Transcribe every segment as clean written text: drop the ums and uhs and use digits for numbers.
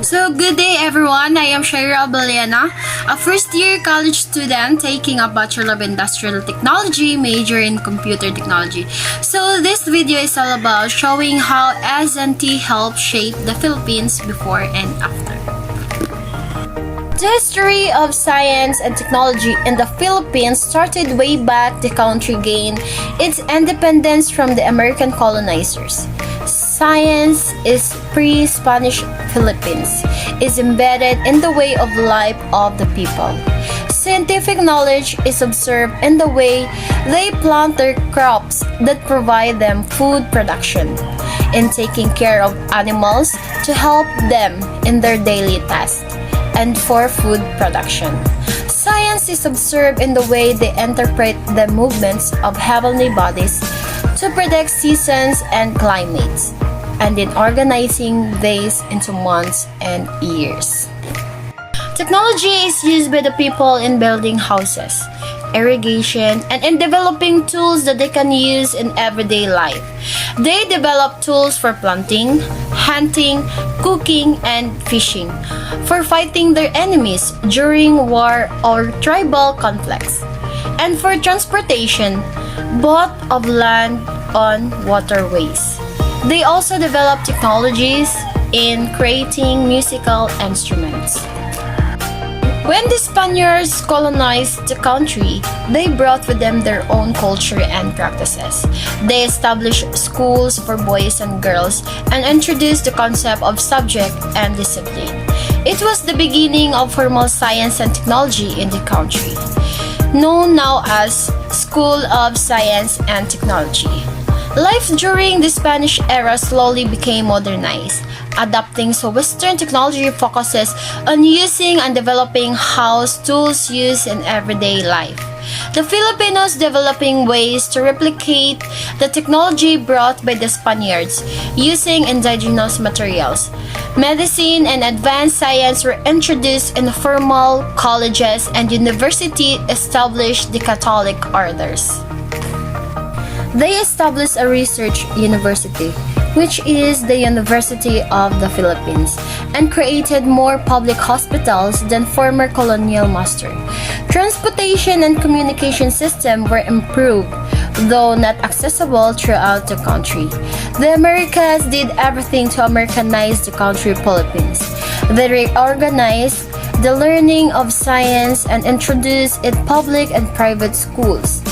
So, good day everyone. I am Shaira Abaliana, a first-year college student taking a Bachelor of Industrial Technology major in Computer Technology. So, this video is all about showing how S&T helped shape the Philippines before and after. The history of science and technology in the Philippines started way back the country gained its independence from the American colonizers. Science is pre-Spanish Philippines, is embedded in the way of life of the people. Scientific knowledge is observed in the way they plant their crops that provide them food production, in taking care of animals to help them in their daily tasks, and for food production. Science is observed in the way they interpret the movements of heavenly bodies to predict seasons and climates, and in organizing days into months and years. Technology is used by the people in building houses, irrigation, and in developing tools that they can use in everyday life. They develop tools for planting, hunting, cooking, and fishing, for fighting their enemies during war or tribal conflicts, and for transportation, both of land on waterways. They also develop technologies in creating musical instruments. When the Spaniards colonized the country, they brought with them their own culture and practices. They established schools for boys and girls and introduced the concept of subject and discipline. It was the beginning of formal science and technology in the country, known now as School of Science and Technology. Life during the Spanish era slowly became modernized, adapting so Western technology focuses on using and developing house tools used in everyday life. The Filipinos developing ways to replicate the technology brought by the Spaniards using indigenous materials. Medicine and advanced science were introduced in formal colleges, and university established the Catholic orders. They established a research university, which is the University of the Philippines, and created more public hospitals than former colonial master. Transportation and communication systems were improved, though not accessible throughout the country. The Americas did everything to Americanize the country Philippines. They reorganized the learning of science and introduced it public and private schools.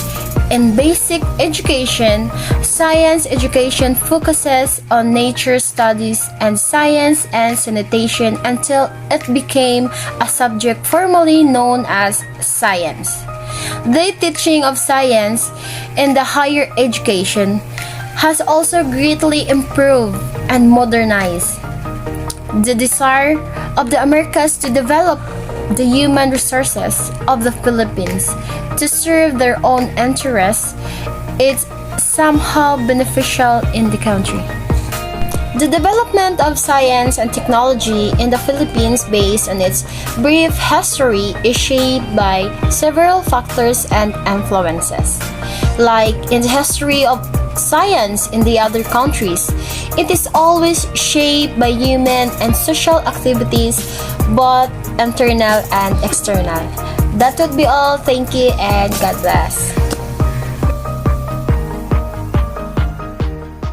In basic education, science education focuses on nature studies and science and sanitation until it became a subject formally known as science. The teaching of science in the higher education has also greatly improved and modernized. The desire of the Americas to develop the human resources of the Philippines to serve their own interests is somehow beneficial in the country. The development of science and technology in the Philippines based on its brief history is shaped by several factors and influences. Like in the history of science in the other countries, it is always shaped by human and social activities, both internal and external. That would be all. Thank you and God bless.